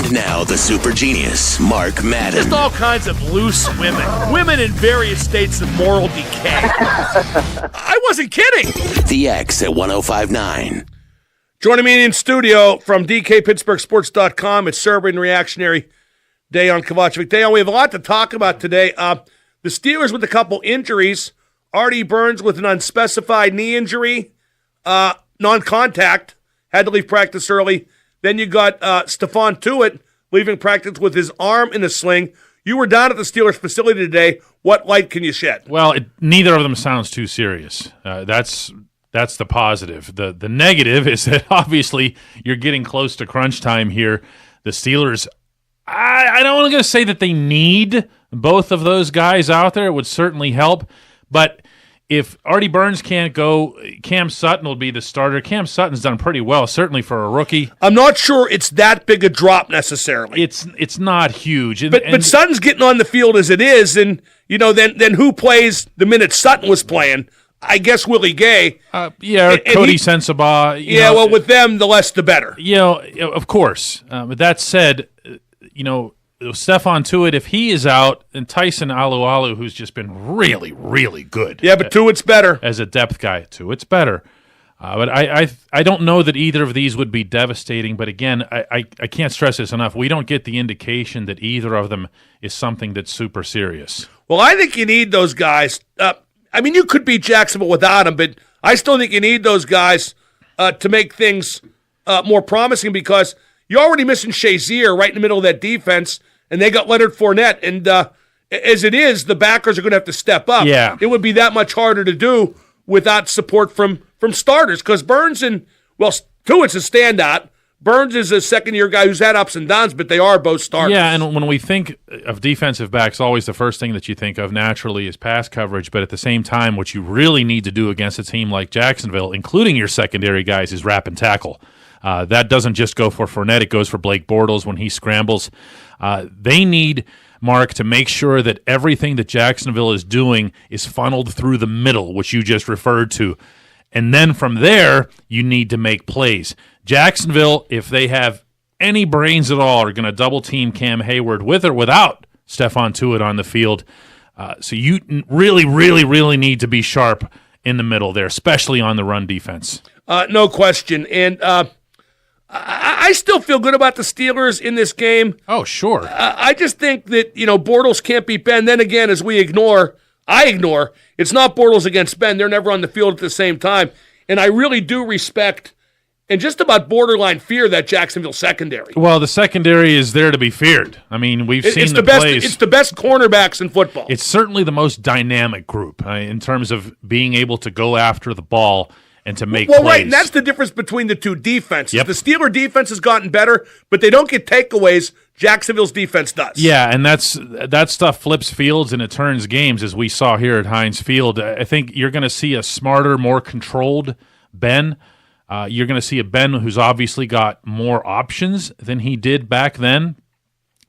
And now the super genius, Mark Madden. Just all kinds of loose women. Women in various states of moral decay. I wasn't kidding. The X at 105.9. Joining me in studio from DKPittsburghSports.com, it's celebrating reactionary Dejan Kovacevic. Dejan, we have a lot to talk about today. The Steelers with a couple injuries. Artie Burns with an unspecified knee injury, non-contact, had to leave practice early. Then you got Stephon Tuitt leaving practice with his arm in a sling. You were down at the Steelers facility today. What light can you shed? Well, neither of them sounds too serious. That's the positive. The negative is that obviously you're getting close to crunch time here. The Steelers, I don't want to say that they need both of those guys out there. It would certainly help. But if Artie Burns can't go, Cam Sutton will be the starter. Cam Sutton's done pretty well, certainly for a rookie. I'm not sure it's that big a drop necessarily. It's not huge. But Sutton's getting on the field as it is, and then who plays the minute Sutton was playing? I guess Willie Gay. Cody Sensabaugh. Well, with them, the less the better. Of course. But that said, Stephon Tuitt, if he is out, and Tyson Alualu, who's just been really, really good. Yeah, but Tuitt's better. As a depth guy, Tuitt's better. But I don't know that either of these would be devastating. But again, I can't stress this enough. We don't get the indication that either of them is something that's super serious. Well, I think you need those guys. You could beat Jacksonville without them, but I still think you need those guys to make things more promising because you're already missing Shazier right in the middle of that defense, and they got Leonard Fournette. And as it is, the backers are going to have to step up. Yeah. It would be that much harder to do without support from starters because Burns Tuitt's a standout. Burns is a second-year guy who's had ups and downs, but they are both starters. Yeah, and when we think of defensive backs, always the first thing that you think of naturally is pass coverage, but at the same time, what you really need to do against a team like Jacksonville, including your secondary guys, is wrap and tackle. That doesn't just go for Fournette, it goes for Blake Bortles when he scrambles. They need Mark to make sure that everything that Jacksonville is doing is funneled through the middle, which you just referred to. And then from there, you need to make plays. Jacksonville, if they have any brains at all, are going to double-team Cam Hayward with or without Stephon Tuitt on the field. So you really, really, really need to be sharp in the middle there, especially on the run defense. No question. And I still feel good about the Steelers in this game. Oh, sure. I just think that, Bortles can't beat Ben. Then again, as I ignore, it's not Bortles against Ben. They're never on the field at the same time. And I really do respect and just about borderline fear that Jacksonville secondary. Well, the secondary is there to be feared. I mean, we've seen the best, plays. It's the best cornerbacks in football. It's certainly the most dynamic group in terms of being able to go after the ball and to make plays. Right, and that's the difference between the two defenses. Yep. The Steeler defense has gotten better, but they don't get takeaways. Jacksonville's defense does. Yeah, and that stuff flips fields and it turns games, as we saw here at Heinz Field. I think you're going to see a smarter, more controlled Ben. You're going to see a Ben who's obviously got more options than he did back then.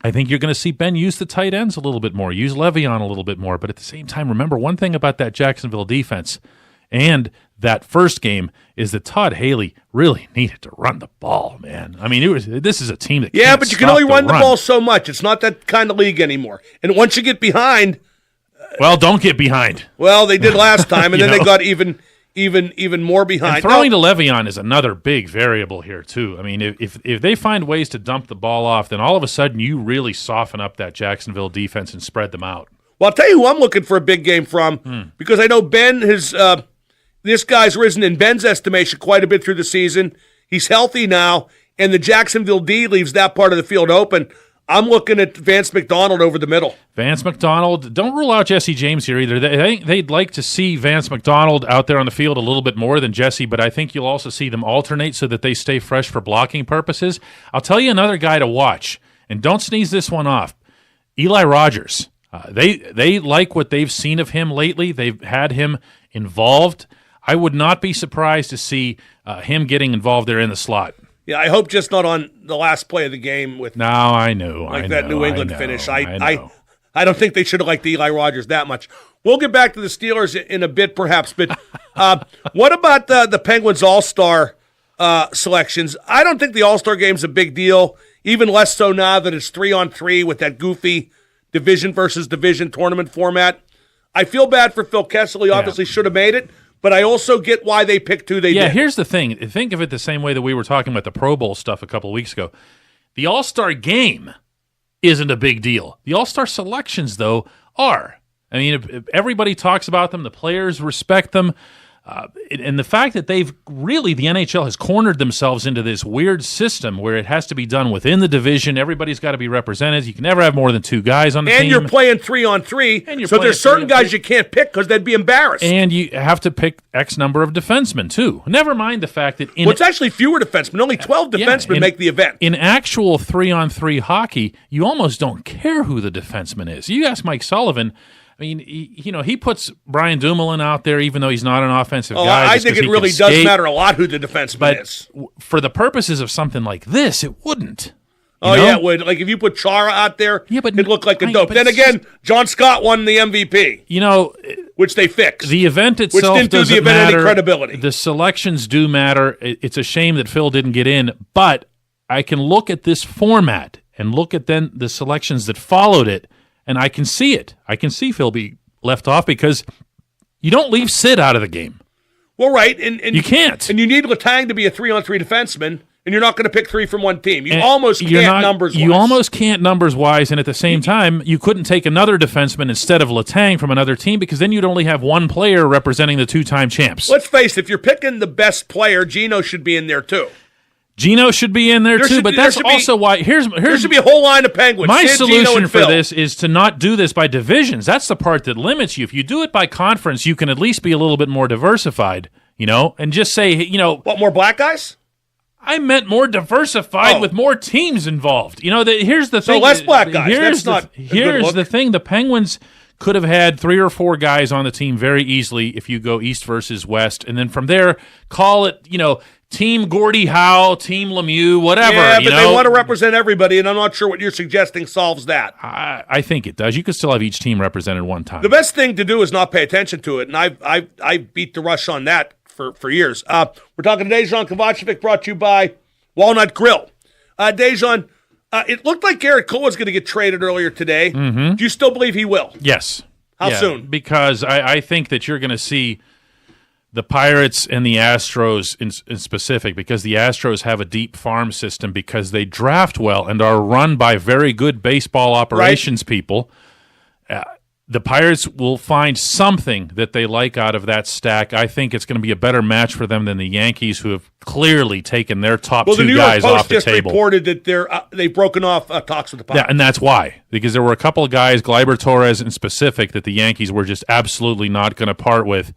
I think you're going to see Ben use the tight ends a little bit more, use Le'Veon a little bit more. But at the same time, remember one thing about that Jacksonville defense and that first game is that Todd Haley really needed to run the ball, man. I mean, this is a team that can't but you can stop only run the run. ball so much. It's not that kind of league anymore. And once you get behind, well, don't get behind. Well, they did last time, and then they got even more behind. And throwing to Le'Veon is another big variable here too. I mean, if they find ways to dump the ball off, then all of a sudden you really soften up that Jacksonville defense and spread them out. Well, I'll tell you who I'm looking for a big game from because I know Ben has. This guy's risen in Ben's estimation quite a bit through the season. He's healthy now, and the Jacksonville D leaves that part of the field open. I'm looking at Vance McDonald over the middle. Vance McDonald. Don't rule out Jesse James here either. They'd like to see Vance McDonald out there on the field a little bit more than Jesse, but I think you'll also see them alternate so that they stay fresh for blocking purposes. I'll tell you another guy to watch, and don't sneeze this one off. Eli Rogers. They like what they've seen of him lately. They've had him involved. I would not be surprised to see him getting involved there in the slot. Yeah, I hope just not on the last play of the game with. No, I know. That New England finish. I don't think they should have liked Eli Rogers that much. We'll get back to the Steelers in a bit, perhaps. But what about the Penguins All-Star selections. I don't think the All-Star Game's a big deal, even less so now that it's 3-on-3 with that goofy division versus division tournament format. I feel bad for Phil Kessel. He obviously should have made it, but I also get why they picked who they did. Yeah, here's the thing. Think of it the same way that we were talking about the Pro Bowl stuff a couple of weeks ago. The All-Star Game isn't a big deal. The All-Star selections, though, are. I mean, everybody talks about them. The players respect them. And the fact that the NHL has cornered themselves into this weird system where it has to be done within the division. Everybody's got to be represented. You can never have more than 2 guys on the team. And you're playing 3-on-3, so there's certain guys you can't pick because they'd be embarrassed. And you have to pick X number of defensemen, too. Never mind the fact that it's actually fewer defensemen. Only 12 defensemen make the event. In actual 3-on-3 hockey, you almost don't care who the defenseman is. You ask Mike Sullivan. I mean, he puts Brian Dumoulin out there, even though he's not an offensive guy. I think it really does matter a lot who the defenseman is. For the purposes of something like this, it wouldn't. Yeah, it would. Like if you put Chara out there, it'd look like a dope. Then again, John Scott won the MVP. Which they fixed. The event itself which didn't do the event matter. Any credibility. The selections do matter. It's a shame that Phil didn't get in, but I can look at this format and look at then the selections that followed it. And I can see it. I can see Phil be left off because you don't leave Sid out of the game. Well, right. And you can't. And you need Letang to be a 3-on-3 defenseman, and you're not going to pick 3 from one team. You almost can't numbers-wise. You almost can't numbers-wise, and at the same time, you couldn't take another defenseman instead of Letang from another team because then you'd only have one player representing the 2-time champs. Let's face it, if you're picking the best player, Gino should be in there too. Gino should be in there too, but that's also why there should be a whole line of Penguins. My Sid, solution for this is to not do this by divisions. That's the part that limits you. If you do it by conference, you can at least be a little bit more diversified, and just say, what, more black guys? I meant more diversified with more teams involved. Here's the thing. So less black guys. Here's the thing. The Penguins could have had 3 or 4 guys on the team very easily if you go East versus West, and then from there, call it, Team Gordie Howe, Team Lemieux, whatever. Yeah, but they want to represent everybody, and I'm not sure what you're suggesting solves that. I think it does. You could still have each team represented one time. The best thing to do is not pay attention to it, and I beat the rush on that for years. We're talking to Dejan Kovacevic, brought to you by Walnut Grill. Dejan, it looked like Gerrit Cole was going to get traded earlier today. Mm-hmm. Do you still believe he will? Yes. How soon? Because I think that you're going to see the Pirates and the Astros in specific, because the Astros have a deep farm system because they draft well and are run by very good baseball operations people. The Pirates will find something that they like out of that stack. I think it's going to be a better match for them than the Yankees, who have clearly taken their top 2 guys off the table. The New York Post just reported that they've broken off talks with the Pirates. Yeah, and that's why. Because there were a couple of guys, Gleyber Torres in specific, that the Yankees were just absolutely not going to part with.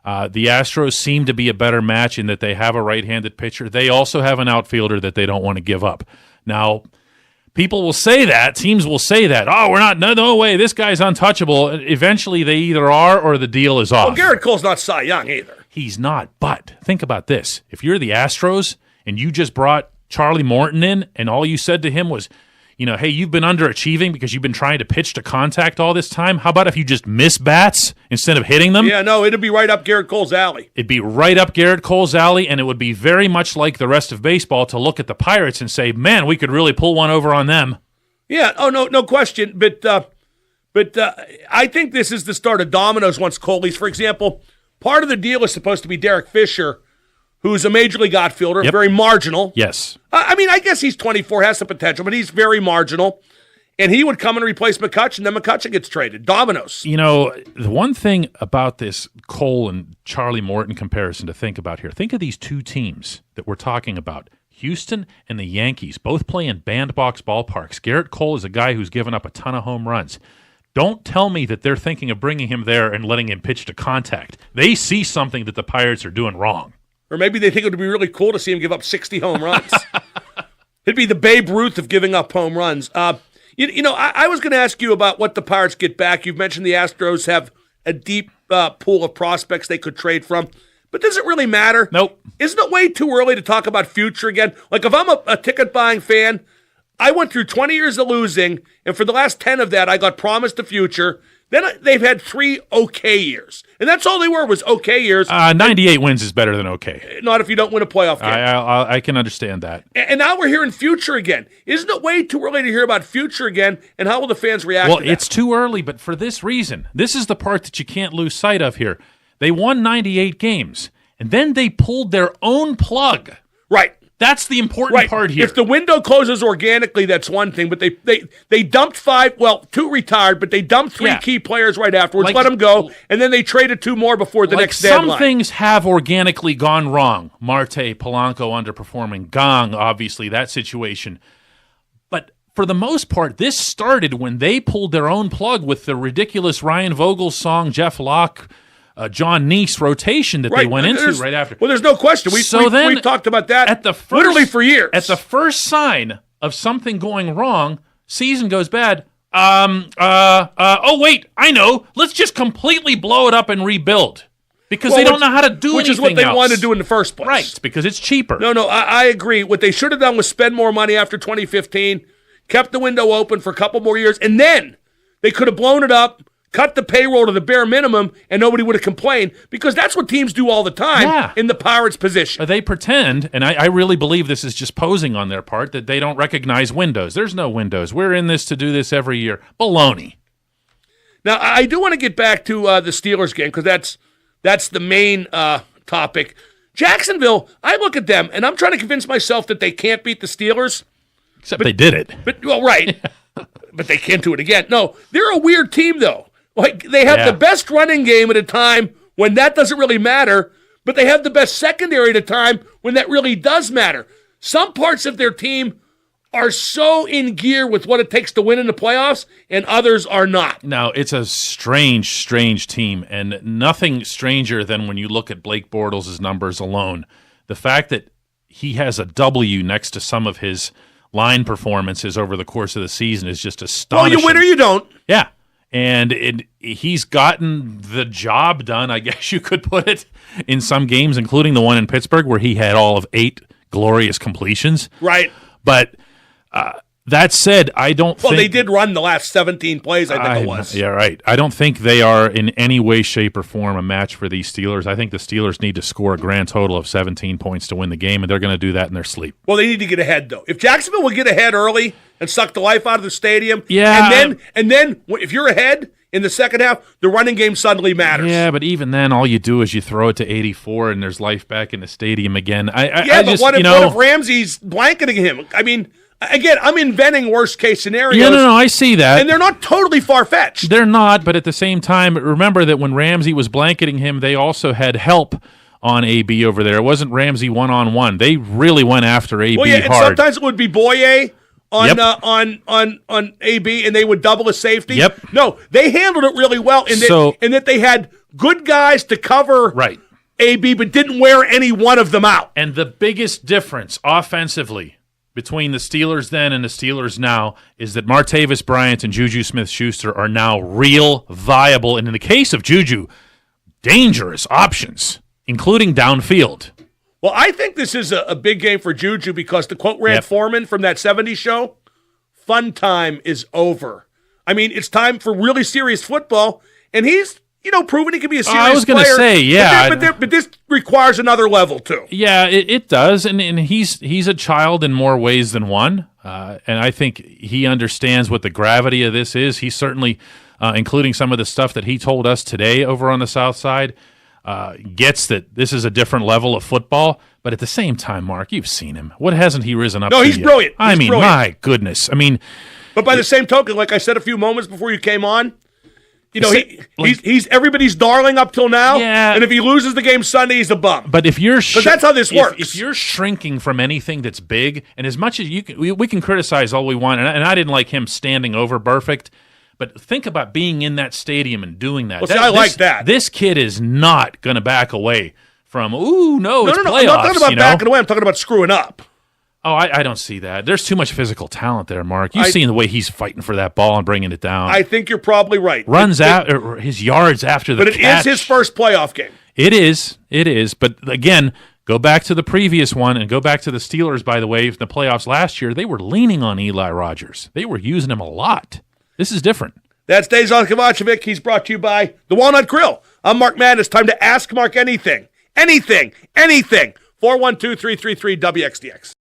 The Astros seem to be a better match in that they have a right-handed pitcher. They also have an outfielder that they don't want to give up. Now, people will say that. Teams will say that. Oh, we're not. No way. This guy's untouchable. Eventually, they either are or the deal is off. Well, Gerrit Cole's not Cy Young either. He's not. But think about this. If you're the Astros and you just brought Charlie Morton in and all you said to him was, hey, you've been underachieving because you've been trying to pitch to contact all this time. How about if you just miss bats instead of hitting them? Yeah, no, it'd be right up Gerrit Cole's alley. It'd be right up Gerrit Cole's alley, and it would be very much like the rest of baseball to look at the Pirates and say, man, we could really pull one over on them. Yeah, no question. But I think this is the start of dominoes once Cole leaves. For example, part of the deal is supposed to be Derek Fisher, who's a major league outfielder, very marginal. Yes. I guess he's 24, has the potential, but he's very marginal. And he would come and replace McCutchen, then McCutchen gets traded. Dominoes. The one thing about this Cole and Charlie Morton comparison to think about here, think of these 2 teams that we're talking about. Houston and the Yankees both play in bandbox ballparks. Gerrit Cole is a guy who's given up a ton of home runs. Don't tell me that they're thinking of bringing him there and letting him pitch to contact. They see something that the Pirates are doing wrong. Or maybe they think it would be really cool to see him give up 60 home runs. It'd be the Babe Ruth of giving up home runs. I was going to ask you about what the Pirates get back. You've mentioned the Astros have a deep pool of prospects they could trade from. But does it really matter? Nope. Isn't it way too early to talk about future again? Like, if I'm a ticket-buying fan, I went through 20 years of losing, and for the last 10 of that, I got promised a future. Then they've had 3 okay years. And that's all they were, was okay years. 98 wins is better than okay. Not if you don't win a playoff game. I can understand that. And now we're hearing future again. Isn't it way too early to hear about future again, and how will the fans react to that? Well, it's too early, but for this reason. This is the part that you can't lose sight of here. They won 98 games, and then they pulled their own plug. Right. That's the important part here. If the window closes organically, that's one thing. But they dumped 2 retired, but they dumped 3 key players right afterwards, let them go, and then they traded 2 more before the next deadline. Some things have organically gone wrong. Marte, Polanco underperforming, Gong, obviously, that situation. But for the most part, this started when they pulled their own plug with the ridiculous Ryan Vogel song, Jeff Locke, John Neese rotation that they went into right after. Well, there's no question. We've talked about that literally for years. At the first sign of something going wrong, season goes bad. Oh, wait, I know. Let's just completely blow it up and rebuild. Because they don't know how to do anything else. Which is what they wanted to do in the first place. Right, because it's cheaper. No, I agree. What they should have done was spend more money after 2015, kept the window open for a couple more years, and then they could have blown it up, cut the payroll to the bare minimum, and nobody would have complained, because that's what teams do all the time in the Pirates' position. They pretend, and I really believe this is just posing on their part, that they don't recognize windows. There's no windows. We're in this to do this every year. Baloney. Now, I do want to get back to the Steelers game, because that's the main topic. Jacksonville, I look at them, and I'm trying to convince myself that they can't beat the Steelers. Except they did it. Right. But they can't do it again. No, they're a weird team, though. Like, they have the best running game at a time when that doesn't really matter, but they have the best secondary at a time when that really does matter. Some parts of their team are so in gear with what it takes to win in the playoffs, and others are not. Now, it's a strange team, and nothing stranger than when you look at Blake Bortles' numbers alone. The fact that he has a W next to some of his line performances over the course of the season is just astonishing. Well, you win or you don't. Yeah. And he's gotten the job done, I guess you could put it, in some games, including the one in Pittsburgh where he had all of 8 glorious completions. Right. But that said, I don't think... Well, they did run the last 17 plays, I think it was. Yeah, right. I don't think they are in any way, shape, or form a match for these Steelers. I think the Steelers need to score a grand total of 17 points to win the game, and they're going to do that in their sleep. Well, they need to get ahead, though. If Jacksonville will get ahead early and suck the life out of the stadium, and then if you're ahead in the second half, the running game suddenly matters. Yeah, but even then, all you do is you throw it to 84, and there's life back in the stadium again. What if Ramsey's blanketing him? I mean... Again, I'm inventing worst-case scenarios. Yeah, no, I see that. And they're not totally far-fetched. They're not, but at the same time, remember that when Ramsey was blanketing him, they also had help on AB over there. It wasn't Ramsey one-on-one. They really went after AB hard. And sometimes it would be Boye on AB, and they would double a safety. Yep. No, they handled it really well in that they had good guys to cover AB, but didn't wear any one of them out. And the biggest difference offensively between the Steelers then and the Steelers now is that Martavis Bryant and Juju Smith-Schuster are now real, viable, and in the case of Juju, dangerous options, including downfield. Well, I think this is a big game for Juju because, to quote Rand Foreman from that 70s show, fun time is over. I mean, it's time for really serious football, and he's proven he can be a serious player. I was going to say, yeah. But this requires another level, too. Yeah, it does, and he's a child in more ways than one, and I think he understands what the gravity of this is. He certainly, including some of the stuff that he told us today over on the South Side, gets that this is a different level of football, but at the same time, Mark, you've seen him. What hasn't he risen up to? No, he's brilliant. My goodness. But by the same token, like I said a few moments before you came on, he's everybody's darling up till now. Yeah. And if he loses the game Sunday, he's a bum. But if you're, but that's how this works. If you're shrinking from anything that's big, and as much as we can criticize all we want, and I didn't like him standing over Burfict, but think about being in that stadium and doing that. Well, I like that. This kid is not going to back away from. It's playoffs. I'm not talking about backing away. I'm talking about screwing up. Oh, I don't see that. There's too much physical talent there, Mark. You've seen the way he's fighting for that ball and bringing it down. I think you're probably right. Runs out his yards after the catch. But it is his first playoff game. It is. But again, go back to the previous one and go back to the Steelers, by the way. In the playoffs last year, they were leaning on Eli Rogers. They were using him a lot. This is different. That's Dejan Kovacevic. He's brought to you by the Walnut Grill. I'm Mark Madden. It's time to ask Mark anything. Anything. 412-333-WXDX.